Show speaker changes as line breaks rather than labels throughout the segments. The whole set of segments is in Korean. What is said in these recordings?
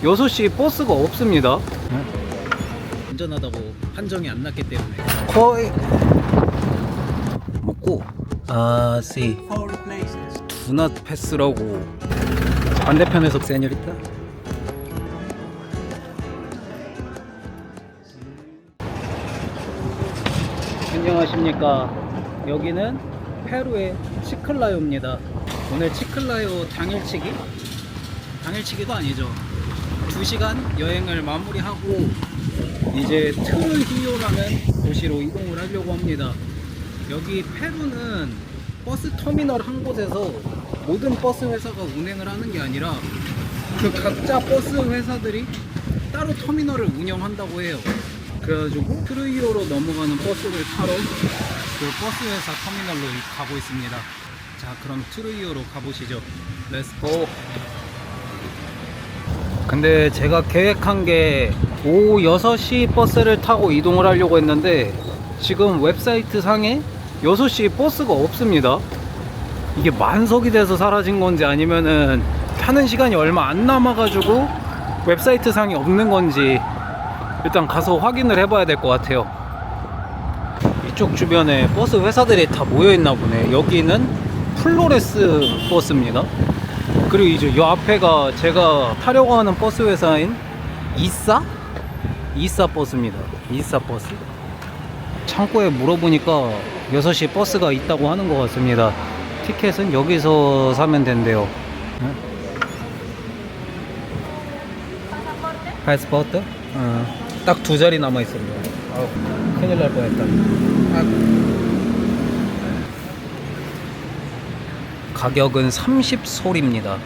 6시 버스가 없습니다. 안전하다고 판정이 안 났기 때문에 거의 먹고 see 두낫 패스라고 반대편에서 세뇨리타 안녕하십니까. 여기는 페루의 치클라요입니다. 오늘 치클라요 당일치기도 아니죠. 2시간 여행을 마무리하고 이제 트루히오라는 도시로 이동을 하려고 합니다. 여기 페루는 버스 터미널 한 곳에서 모든 버스 회사가 운행을 하는 게 아니라 그 각자 버스 회사들이 따로 터미널을 운영한다고 해요. 그래가지고 트루히오로 넘어가는 버스를 타러 그 버스 회사 터미널로 가고 있습니다. 자, 그럼 트루히오로 가보시죠. 렛츠고. 근데 제가 계획한 게 오후 6시 버스를 타고 이동을 하려고 했는데 지금 웹사이트 상에 6시 버스가 없습니다. 이게 만석이 돼서 사라진 건지 아니면은 타는 시간이 얼마 안 남아가지고 웹사이트 상에 없는 건지 일단 가서 확인을 해봐야 될 것 같아요. 이쪽 주변에 버스 회사들이 다 모여있나 보네. 여기는 플로레스 버스입니다. 그리고 이제 이 앞에가 제가 타려고 하는 버스 회사인 이사 버스입니다. 이사 버스. 창고에 물어보니까 6시 버스가 있다고 하는 것 같습니다. 티켓은 여기서 사면 된대요. 파스포트? 딱 2자리 남아있습니다. 큰일 날 뻔했다. 가격은 30솔입니다.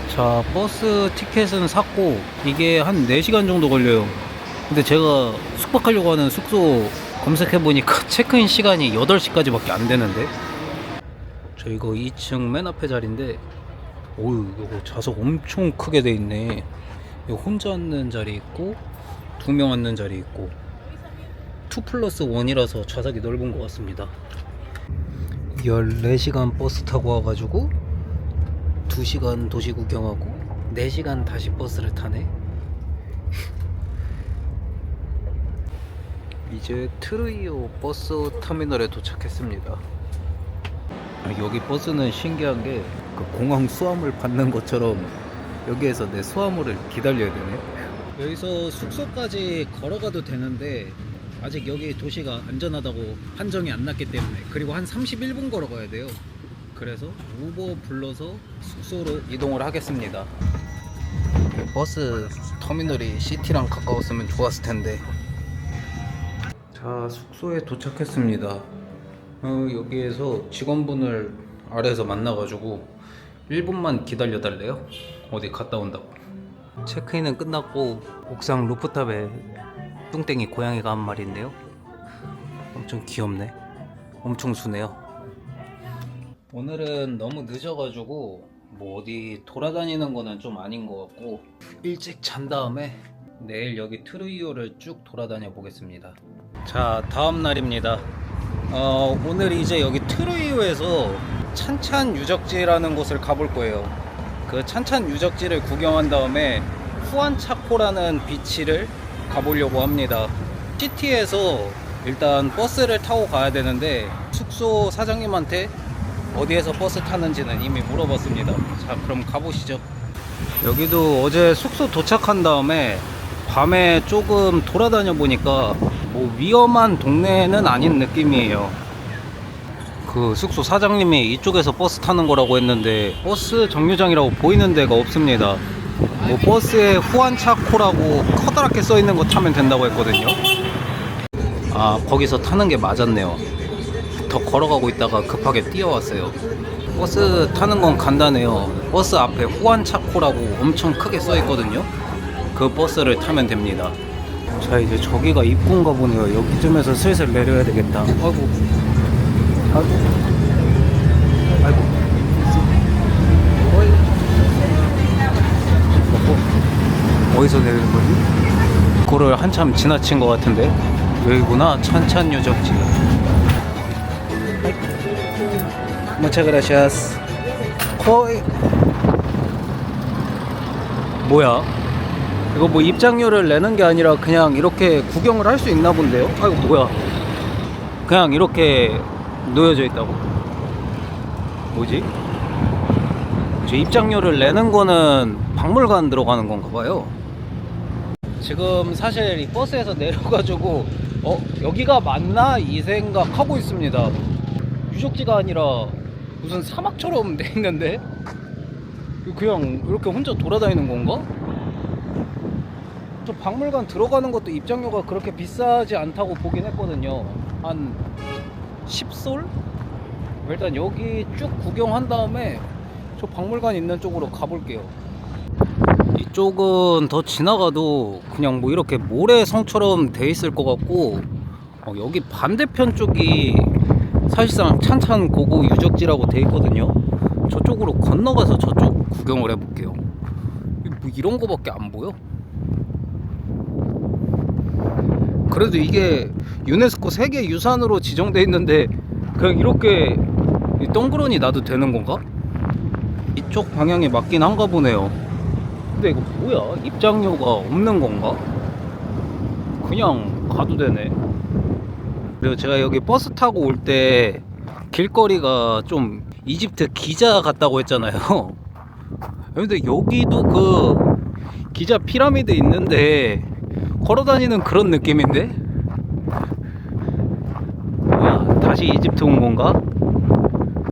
자, 버스 티켓은 샀고 이게 한 4시간 정도 걸려요. 근데 제가 숙박하려고 하는 숙소 검색해보니까 체크인 시간이 8시까지 밖에 안 되는데. 저 이거 2층 맨 앞에 자리인데 오유, 이거 좌석 엄청 크게 돼 있네. 이거 혼자 앉는 자리 있고 2명 앉는 자리 있고 2+1이라서 좌석이 넓은 것 같습니다. 14시간 버스 타고 와가지고 2시간 도시 구경하고 4시간 다시 버스를 타네. 이제 트루히오 버스 터미널에 도착했습니다. 여기 버스는 신기한 게 그 공항 수화물 받는 것처럼 여기에서 내 수화물을 기다려야 되네. 여기서 숙소까지 걸어가도 되는데 아직 여기 도시가 안전하다고 판정이 안 났기 때문에, 그리고 한 31분 걸어가야 돼요. 그래서 우버 불러서 숙소로 이동을 하겠습니다. 버스 터미널이 시티랑 가까웠으면 좋았을 텐데. 자, 숙소에 도착했습니다. 여기에서 직원분을 아래에서 만나가지고 1분만 기다려 달래요. 어디 갔다 온다고. 체크인은 끝났고 옥상 루프탑에 뚱땡이 고양이가 한 마리 있네요. 엄청 귀엽네. 엄청 순해요. 오늘은 너무 늦어가지고 뭐 어디 돌아다니는 거는 좀 아닌 것 같고 일찍 잔 다음에 내일 여기 트루히오를 쭉 돌아다녀 보겠습니다. 자, 다음 날입니다. 오늘 이제 여기 트루히오에서 찬찬 유적지라는 곳을 가볼 거예요. 그 찬찬 유적지를 구경한 다음에 후안차코라는 비치를 가보려고 합니다. 시티에서 일단 버스를 타고 가야 되는데 숙소 사장님한테 어디에서 버스 타는지는 이미 물어봤습니다. 자, 그럼 가보시죠. 여기도 어제 숙소 도착한 다음에 밤에 조금 돌아다녀 보니까 뭐 위험한 동네는 아닌 느낌이에요. 그 숙소 사장님이 이쪽에서 버스 타는 거라고 했는데 버스 정류장이라고 보이는 데가 없습니다. 뭐 버스에 후안차코라고 커다랗게 써 있는 거 타면 된다고 했거든요. 아, 거기서 타는 게 맞았네요. 더 걸어가고 있다가 급하게 뛰어왔어요. 버스 타는 건 간단해요. 버스 앞에 후안차코라고 엄청 크게 써 있거든요. 그 버스를 타면 됩니다. 자, 이제 저기가 입구인가 보네요. 여기쯤에서 슬슬 내려야 되겠다. 아이고. 어디서 내리는 거지? 그거를 한참 지나친 것 같은데. 여기구나. 찬찬 유적지. Muchas gracias. 거의 뭐야? 이거 뭐 입장료를 내는 게 아니라 그냥 이렇게 구경을 할 수 있나 본데요? 아이고 뭐야? 그냥 이렇게 놓여져 있다고? 뭐지? 저 입장료를 내는 거는 박물관 들어가는 건가 봐요. 지금 사실 이 버스에서 내려가지고 여기가 맞나? 이 생각하고 있습니다. 유적지가 아니라 무슨 사막처럼 돼 있는데 그냥 이렇게 혼자 돌아다니는 건가? 저 박물관 들어가는 것도 입장료가 그렇게 비싸지 않다고 보긴 했거든요. 한 10솔? 일단 여기 쭉 구경한 다음에 저 박물관 있는 쪽으로 가볼게요. 이쪽은 더 지나가도 그냥 뭐 이렇게 모래성처럼 돼 있을 것 같고 여기 반대편 쪽이 사실상 찬찬고고 유적지라고 돼 있거든요. 저쪽으로 건너가서 저쪽 구경을 해볼게요. 뭐 이런 거밖에 안 보여? 그래도 이게 유네스코 세계유산으로 지정돼 있는데 그냥 이렇게 덩그러니 놔도 되는 건가? 이쪽 방향이 맞긴 한가 보네요. 근데 이거 뭐야? 입장료가 없는 건가? 그냥 가도 되네. 그리고 제가 여기 버스 타고 올 때 길거리가 좀 이집트 기자 같다고 했잖아요. 근데 여기도 그 기자 피라미드 있는데 걸어다니는 그런 느낌인데? 뭐야, 다시 이집트 온 건가?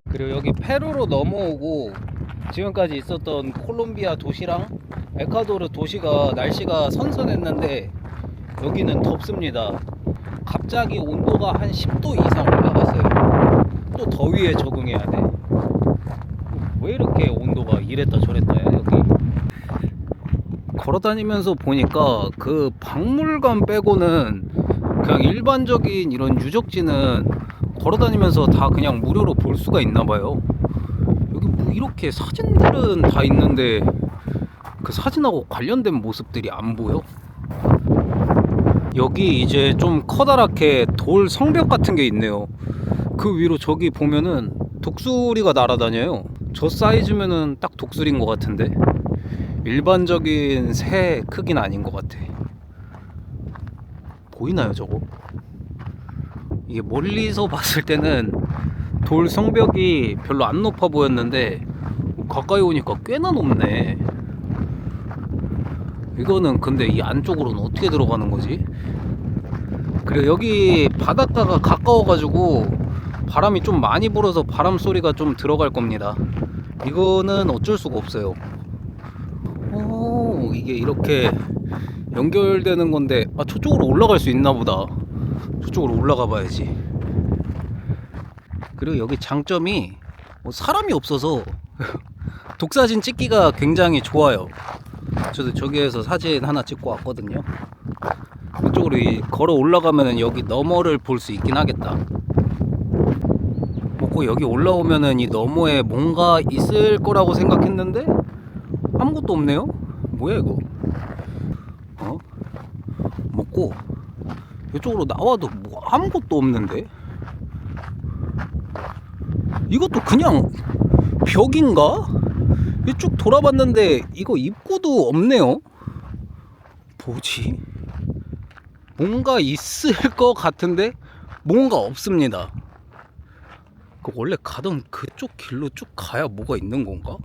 그리고 여기 페루로 넘어오고 지금까지 있었던 콜롬비아 도시랑 에콰도르 도시가 날씨가 선선했는데 여기는 덥습니다. 갑자기 온도가 한 10도 이상 올라갔어요. 또 더위에 적응해야 돼. 왜 이렇게 온도가 이랬다 저랬다야 여기? 걸어다니면서 보니까 그 박물관 빼고는 그냥 일반적인 이런 유적지는 걸어다니면서 다 그냥 무료로 볼 수가 있나봐요. 여기 뭐 이렇게 사진들은 다 있는데 그 사진하고 관련된 모습들이 안 보여. 여기 이제 좀 커다랗게 돌 성벽 같은 게 있네요. 그 위로 저기 보면은 독수리가 날아다녀요. 저 사이즈면은 딱 독수리인 것 같은데 일반적인 새 크기는 아닌 것 같아. 보이나요 저거? 이게 멀리서 봤을 때는 돌 성벽이 별로 안 높아 보였는데 가까이 오니까 꽤나 높네. 이거는 근데 이 안쪽으로는 어떻게 들어가는 거지? 그리고 여기 바닷가가 가까워 가지고 바람이 좀 많이 불어서 바람 소리가 좀 들어갈 겁니다. 이거는 어쩔 수가 없어요. 이게 이렇게 연결되는 건데 저쪽으로 올라갈 수 있나 보다. 저쪽으로 올라가 봐야지. 그리고 여기 장점이 사람이 없어서 독사진 찍기가 굉장히 좋아요. 저도 저기에서 사진 하나 찍고 왔거든요. 이쪽으로 걸어 올라가면은 여기 너머를 볼 수 있긴 하겠다. 먹고 여기 올라오면은 이 너머에 뭔가 있을 거라고 생각했는데 아무것도 없네요. 뭐야 이거? 먹고 이쪽으로 나와도 뭐 아무것도 없는데? 이것도 그냥 벽인가? 쭉 돌아봤는데 이거 입구도 없네요. 뭐지? 뭔가 있을 것 같은데 뭔가 없습니다. 원래 가던 그쪽 길로 쭉 가야 뭐가 있는 건가?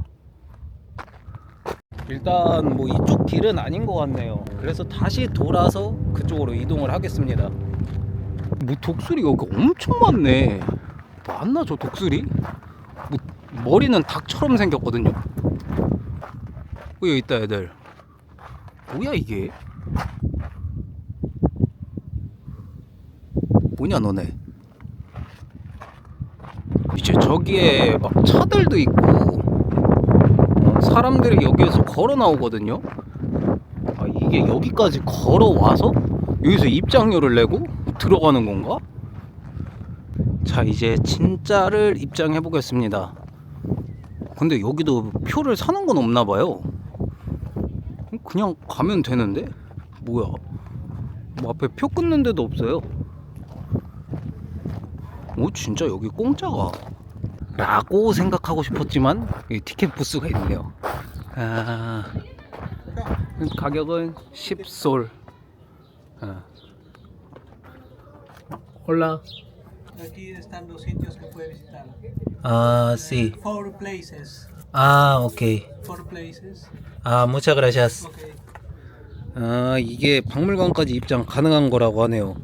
일단 뭐 이쪽 길은 아닌 것 같네요. 그래서 다시 돌아서 그쪽으로 이동을 하겠습니다. 뭐 독수리가 여기 엄청 많네. 맞나 저 독수리? 뭐 머리는 닭처럼 생겼거든요. 여기 있다 애들. 뭐야 이게? 뭐냐 너네? 이제 저기에 막 차들도 있고 사람들이 여기에서 걸어 나오거든요. 이게 여기까지 걸어와서 여기서 입장료를 내고 들어가는 건가? 자 이제 진짜를 입장해 보겠습니다. 근데 여기도 표를 사는 건 없나 봐요. 그냥 가면 되는데? 뭐야? 뭐 앞에 표 끊는 데도 없어요. 진짜 여기 공짜가? 라고 생각하고 싶었지만 여기 티켓 부스가 있네요. 가격은 10솔. Hola.
Aquí están los sitios que puede visitar.
Ah, sí.
Four places.
Ah, ok.
Four places.
아, muchas gracias.
Okay.
아, 이게 박물관까지 입장 가능한 거라고 하네요.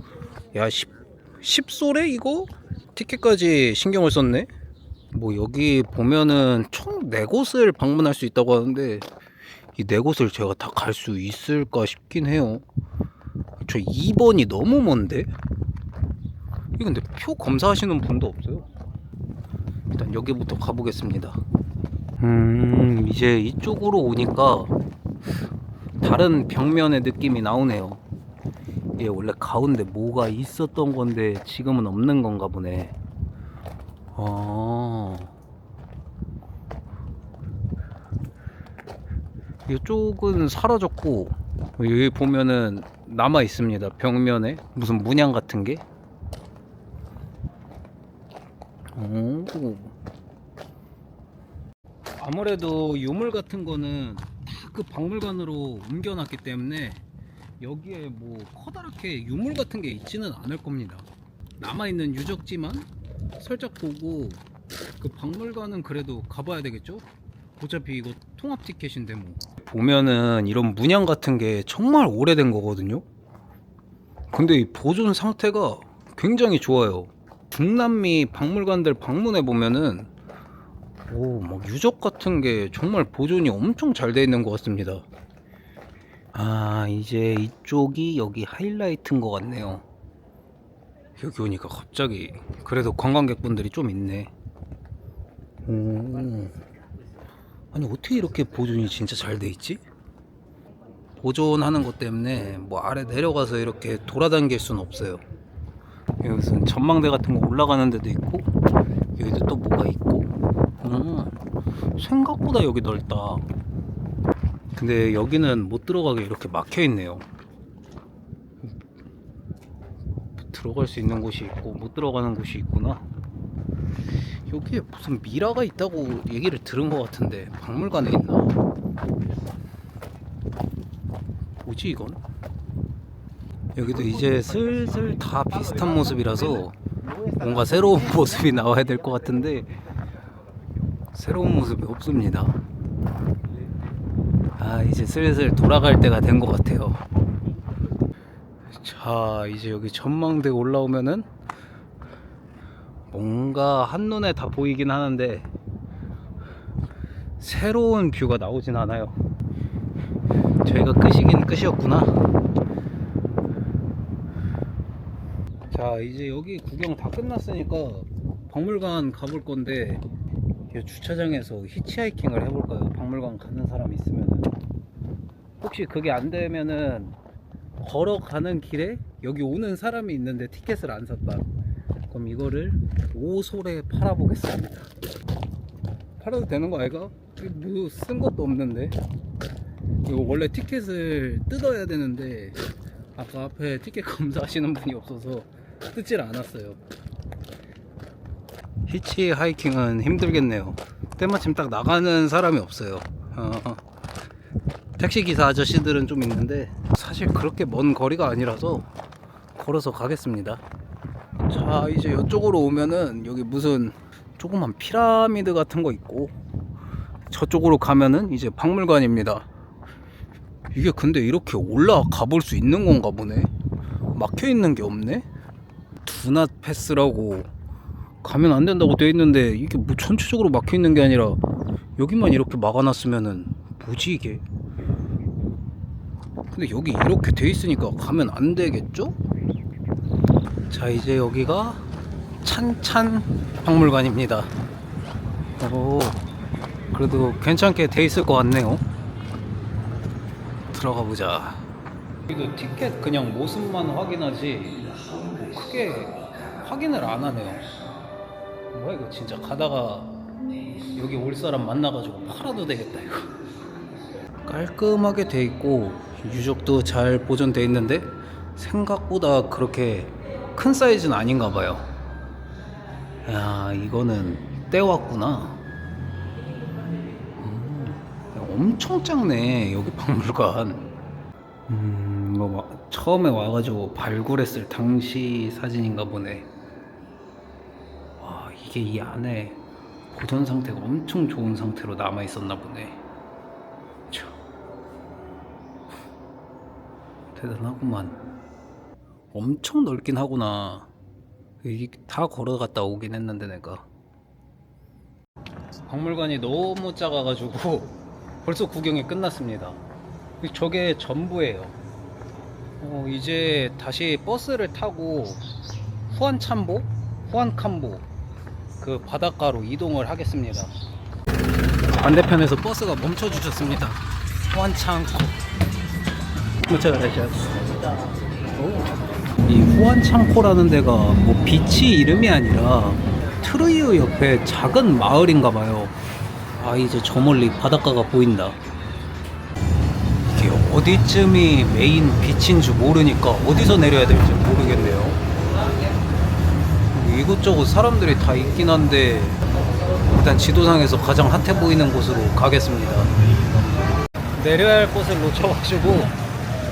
야, 10솔에 이거? 티켓까지 신경을 썼네? 뭐 여기 보면은 총 4곳을 방문할 수 있다고 하는데 이 4곳을 제가 다 갈 수 있을까 싶긴 해요. 저 2번이 너무 먼데? 이 근데 표 검사하시는 분도 없어요. 일단 여기부터 가보겠습니다. 이제 이쪽으로 오니까 다른 벽면의 느낌이 나오네요. 이게 원래 가운데 뭐가 있었던 건데 지금은 없는 건가 보네. 이쪽은 사라졌고 여기 보면은 남아 있습니다. 벽면에 무슨 문양 같은 게. 아무래도 유물 같은 거는 다 그 박물관으로 옮겨놨기 때문에 여기에 뭐 커다랗게 유물 같은 게 있지는 않을 겁니다. 남아있는 유적지만 살짝 보고 그 박물관은 그래도 가봐야 되겠죠? 어차피 이거 통합 티켓인데 뭐. 보면은 이런 문양 같은 게 정말 오래된 거거든요. 근데 이 보존 상태가 굉장히 좋아요. 중남미 박물관들 방문해 보면은 막 유적 같은 게 정말 보존이 엄청 잘 돼 있는 것 같습니다. 아, 이제 이쪽이 여기 하이라이트인 것 같네요. 여기 오니까 갑자기 그래도 관광객분들이 좀 있네. 아니 어떻게 이렇게 보존이 진짜 잘 돼 있지? 보존하는 것 때문에 뭐 아래 내려가서 이렇게 돌아다닐 수는 없어요. 여기 무슨 전망대 같은 거 올라가는 데도 있고 여기도 또 뭐가 있고. 생각보다 여기 넓다. 근데 여기는 못 들어가게 이렇게 막혀 있네요. 들어갈 수 있는 곳이 있고 못 들어가는 곳이 있구나. 여기에 무슨 미라가 있다고 얘기를 들은 것 같은데 박물관에 있나? 뭐지 이건? 여기도 이제 슬슬 다 비슷한 모습이라서 뭔가 새로운 모습이 나와야 될 것 같은데 새로운 모습이 없습니다. 아, 이제 슬슬 돌아갈 때가 된 것 같아요. 자, 이제 여기 전망대 올라오면은 뭔가 한눈에 다 보이긴 하는데 새로운 뷰가 나오진 않아요. 저희가 끝이긴 끝이었구나. 자, 이제 여기 구경 다 끝났으니까 박물관 가볼 건데 이 주차장에서 히치하이킹을 해볼까요? 박물관 가는 사람 있으면은. 혹시 그게 안 되면은 걸어가는 길에 여기 오는 사람이 있는데 티켓을 안 샀다. 그럼 이거를 5솔에 팔아보겠습니다. 팔아도 되는 거 아이가? 뭐 쓴 것도 없는데. 이거 원래 티켓을 뜯어야 되는데 아까 앞에 티켓 검사하시는 분이 없어서 뜯질 않았어요. 히치하이킹은 힘들겠네요. 때마침 딱 나가는 사람이 없어요. 택시기사 아저씨들은 좀 있는데 사실 그렇게 먼 거리가 아니라서 걸어서 가겠습니다. 자, 이제 이쪽으로 오면은 여기 무슨 조그만 피라미드 같은 거 있고 저쪽으로 가면은 이제 박물관입니다. 이게 근데 이렇게 올라가 볼 수 있는 건가 보네. 막혀 있는 게 없네. 두낫 패스라고 가면 안 된다고 돼 있는데 이게 뭐 전체적으로 막혀 있는 게 아니라 여기만 이렇게 막아놨으면은 뭐지 이게? 근데 여기 이렇게 돼 있으니까 가면 안 되겠죠? 자, 이제 여기가 찬찬 박물관입니다. 그래도 괜찮게 돼 있을 것 같네요. 들어가 보자. 여기도 티켓 그냥 모습만 확인하지 크게 확인을 안 하네요. 뭐야 이거 진짜 가다가 여기 올 사람 만나가지고 팔아도 되겠다 이거. 깔끔하게 돼 있고 유적도 잘 보존돼 있는데 생각보다 그렇게 큰 사이즈는 아닌가 봐요. 야, 이거는 떼왔구나. 엄청 작네 여기 박물관. 처음에 와가지고 발굴했을 당시 사진인가 보네. 와, 이게 이 안에 보존 상태가 엄청 좋은 상태로 남아 있었나 보네. 참 대단하구만. 엄청 넓긴 하구나. 이게 다 걸어갔다 오긴 했는데 내가. 박물관이 너무 작아가지고 벌써 구경이 끝났습니다. 저게 전부예요. 이제 다시 버스를 타고 후안캄보 그 바닷가로 이동을 하겠습니다. 반대편에서 버스가 멈춰 주셨습니다. 후안창코. 이 후안창코라는 데가 뭐 비치 이름이 아니라 트루이유 옆에 작은 마을인가 봐요. 아, 이제 저 멀리 바닷가가 보인다. 이게 어디쯤이 메인 비치인 줄 모르니까 어디서 내려야 될지 모르겠네요. 이곳저곳 사람들이 다 있긴 한데 일단 지도상에서 가장 핫해 보이는 곳으로 가겠습니다. 내려야 할 곳을 놓쳐가지고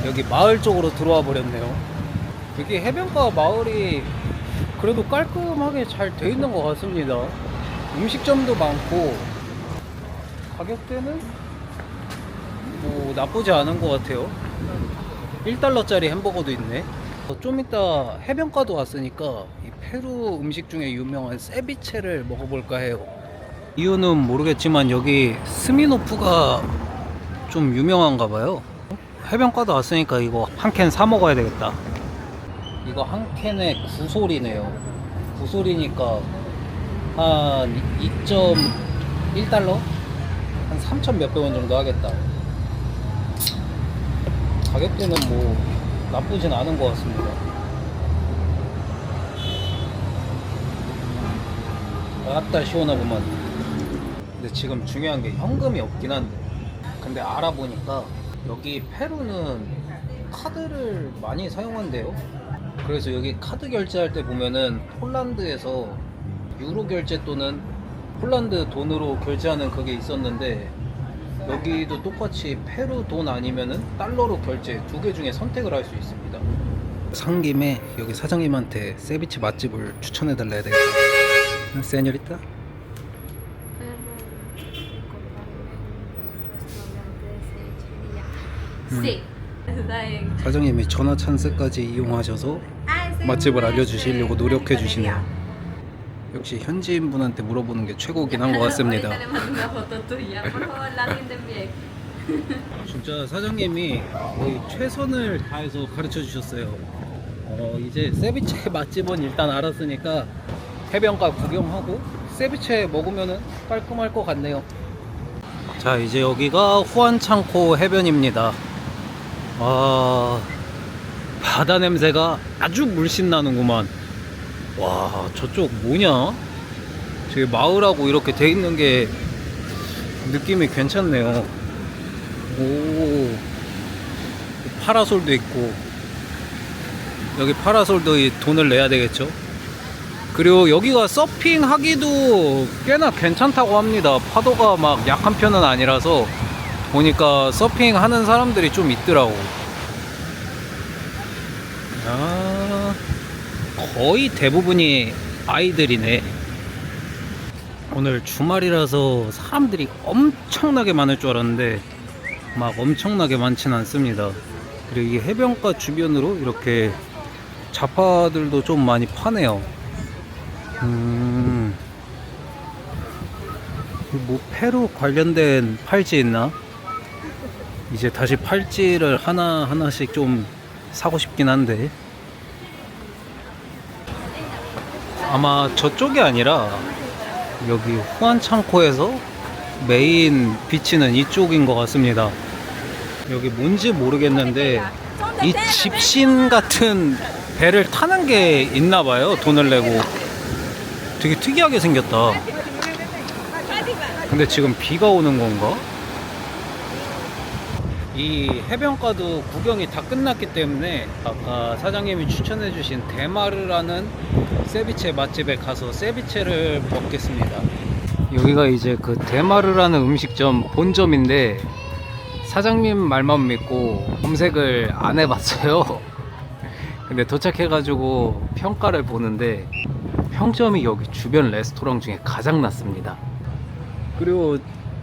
여기 마을 쪽으로 들어와 버렸네요. 여기 해변가 마을이 그래도 깔끔하게 잘 돼 있는 것 같습니다. 음식점도 많고 가격대는 뭐 나쁘지 않은 것 같아요. 1달러짜리 햄버거도 있네. 좀 이따 해변가도 왔으니까 이 페루 음식 중에 유명한 세비체를 먹어볼까 해요. 이유는 모르겠지만 여기 스미노프가 좀 유명한가 봐요. 해변가도 왔으니까 이거 한 캔 사 먹어야 되겠다. 이거 한 캔에 9솔이네요. 9솔이니까 한 2.1달러? 한 3천 몇백 원 정도 하겠다. 가격대는 뭐 나쁘진 않은 것 같습니다. 아따 시원하구만. 근데 지금 중요한 게 현금이 없긴 한데, 근데 알아보니까 여기 페루는 카드를 많이 사용한대요. 그래서 여기 카드 결제할 때 보면은 폴란드에서 유로 결제 또는 폴란드 돈으로 결제하는 그게 있었는데, 여기도 똑같이 페루 돈 아니면은 달러로 결제 두 개 중에 선택을 할 수 있습니다. 산 김에 여기 사장님한테 세비체 맛집을 추천해 달라야 되겠다. 세뇨리타?
Sí. Está bien.
사장님이 전화 찬스까지 이용하셔서 맛집을 알려주시려고 노력해 주시네요. 역시 현지인 분한테 물어보는 게 최고긴 한 것 같습니다.
Ahorita le mando una foto tuya. Por favor, la atienden bien.
진짜 사장님이 거의 최선을 다해서 가르쳐 주셨어요. 이제 세비체 맛집은 일단 알았으니까 해변가 구경하고 세비체 먹으면은 깔끔할 것 같네요. 자, 이제 여기가 후안창코 해변입니다. 바다 냄새가 아주 물씬 나는구만. 와, 저쪽 뭐냐? 저기 마을하고 이렇게 돼 있는 게 느낌이 괜찮네요. 오, 파라솔도 있고, 여기 파라솔도 돈을 내야 되겠죠. 그리고 여기가 서핑 하기도 꽤나 괜찮다고 합니다. 파도가 막 약한 편은 아니라서 보니까 서핑 하는 사람들이 좀 있더라고. 거의 대부분이 아이들이네. 오늘 주말이라서 사람들이 엄청나게 많을 줄 알았는데 막 엄청나게 많진 않습니다. 그리고 이 해변가 주변으로 이렇게 잡화들도 좀 많이 파네요. 뭐 페루 관련된 팔찌 있나? 이제 다시 팔찌를 하나씩 좀 사고 싶긴 한데, 아마 저쪽이 아니라 여기 후안창코에서 메인 비치는 이쪽인 것 같습니다. 여기 뭔지 모르겠는데 이 집신 같은 배를 타는 게 있나 봐요. 돈을 내고. 되게 특이하게 생겼다. 근데 지금 비가 오는 건가? 이 해변가도 구경이 다 끝났기 때문에 아까 사장님이 추천해주신 데마르라는 세비체 맛집에 가서 세비체를 먹겠습니다. 여기가 이제 그 데마르라는 음식점 본점인데 사장님 말만 믿고 검색을 안 해봤어요. 근데 도착해가지고 평가를 보는데 평점이 여기 주변 레스토랑 중에 가장 낮습니다. 그리고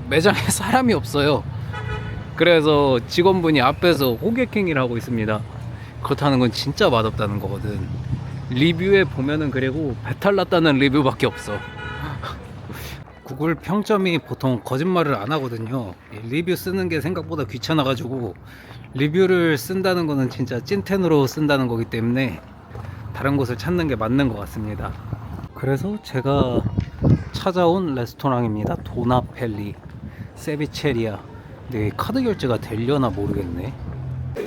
매장에 사람이 없어요. 그래서 직원분이 앞에서 호객행위를 하고 있습니다. 그렇다는 건 진짜 맛없다는 거거든. 리뷰에 보면은 그리고 배탈 났다는 리뷰밖에 없어. 구글 평점이 보통 거짓말을 안 하거든요. 리뷰 쓰는 게 생각보다 귀찮아가지고 리뷰를 쓴다는 거는 진짜 찐텐으로 쓴다는 거기 때문에 다른 곳을 찾는 게 맞는 것 같습니다. 그래서 제가 찾아온 레스토랑입니다. 도나펠리 세비체리아. 근데 카드 결제가 되려나 모르겠네.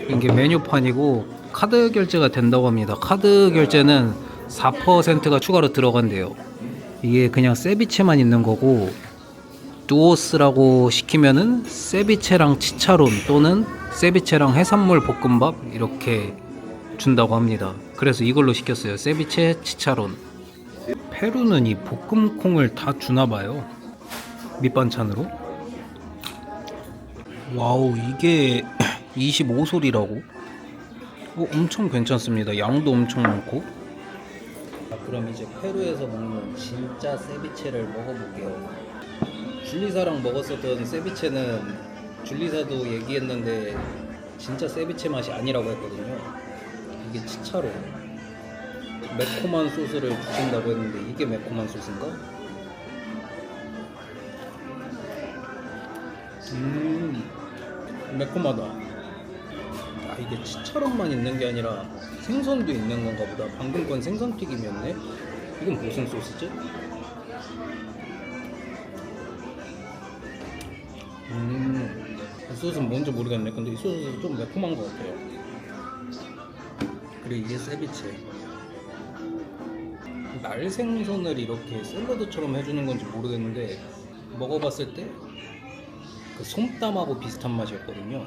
이게 메뉴판이고 카드 결제가 된다고 합니다. 카드 결제는 4%가 추가로 들어간대요. 이게 그냥 세비체만 있는 거고 두오스라고 시키면은 세비체랑 치차론 또는 세비체랑 해산물 볶음밥 이렇게 준다고 합니다. 그래서 이걸로 시켰어요. 세비체 치차론. 페루는 이 볶음콩을 다 주나봐요. 밑반찬으로. 와우, 이게 25솔이라고? 엄청 괜찮습니다. 양도 엄청 많고. 그럼 이제 페루에서 먹는 진짜 세비체를 먹어볼게요. 줄리사랑 먹었었던 세비체는 줄리사도 얘기했는데 진짜 세비체 맛이 아니라고 했거든요. 이게 치차로 매콤한 소스를 주신다고 했는데 이게 매콤한 소스인가? 매콤하다. 아, 이게 치차로만 있는 게 아니라 생선도 있는 건가 보다. 방금 건 생선 튀김이었네. 이건 무슨 소스지? 이 소스는 뭔지 모르겠네. 근데 이 소스는 좀 매콤한 것 같아요. 그리고 이게 세비체. 날생선을 이렇게 샐러드처럼 해주는 건지 모르겠는데 먹어봤을 때 그 솜땀하고 비슷한 맛이었거든요.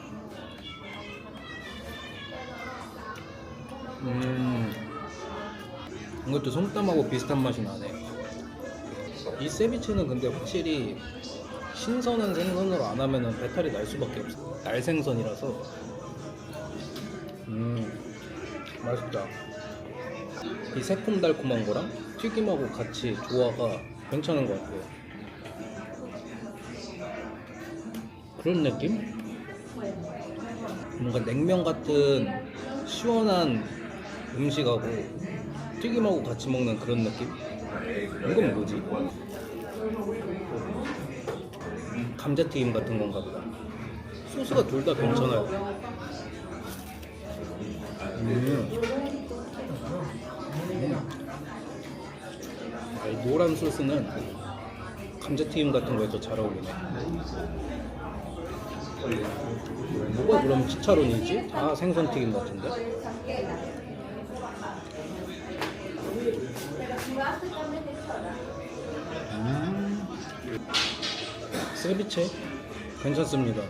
이것도 솜땀하고 비슷한 맛이 나네. 이 세비체는 근데 확실히 신선한 생선으로 안 하면은 배탈이 날 수밖에 없어. 날생선이라서 맛있다. 이 새콤달콤한 거랑 튀김하고 같이 조화가 괜찮은 것 같아요. 그런 느낌? 뭔가 냉면 같은 시원한 음식하고 튀김하고 같이 먹는 그런 느낌? 이건 뭐지? 감자튀김 같은 건가 보다. 소스가 둘 다 괜찮아요. 이 노란 소스는 감자튀김 같은 거에 더 잘 어울리네. 뭐가 그럼 치차론이지? 다 생선튀김 같은데? 세비체 괜찮습니다.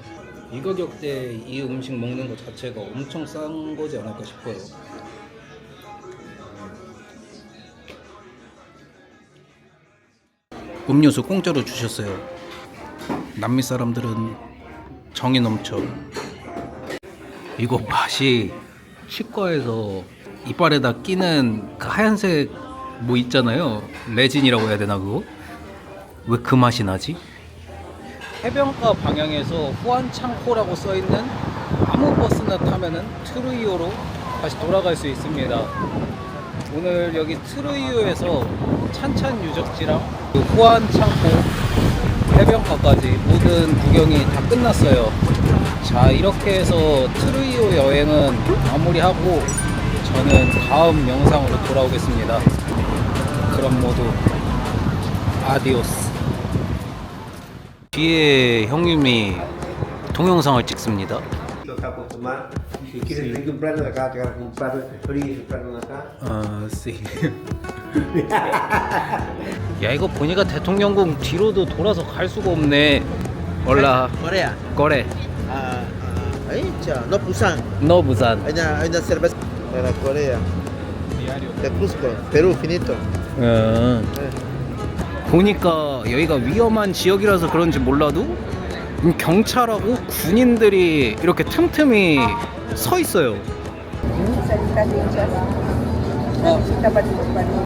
이 가격대에 이 음식 먹는 것 자체가 엄청 싼 거지 않을까 싶어요. 음료수 공짜로 주셨어요. 남미 사람들은 정이 넘쳐. 이거 맛이 치과에서 이빨에다 끼는 그 하얀색 뭐 있잖아요. 레진이라고 해야 되나 그거? 왜 그 맛이 나지? 해변가 방향에서 후안창코라고 써있는 아무 버스나 타면은 트루이오로 다시 돌아갈 수 있습니다. 오늘 여기 트루이오에서 찬찬 유적지랑 그 후안창코 해변가까지 모든 구경이 다 끝났어요. 자, 이렇게 해서 트루이오 여행은 마무리하고 저는 다음 영상으로 돌아오겠습니다. 그럼 모두 아디오스. 뒤에 형님이 동영상을 찍습니다.
Si quieres pedir un plato de acá, te agarras un plato de frío, un plato de acá.
씨. 야, 이거 보니까 대통령궁 뒤로도 돌아서 갈 수가 없네. 올라.
Corea.
거래.
Ahí, chao. No, Busan.
너 부산.
Hay una cerveza de la Corea. De Cusco, Perú, finito.
보니까 여기가 위험한 지역이라서 그런지 몰라도 경찰하고 군인들이 이렇게 틈틈이 서 있어요.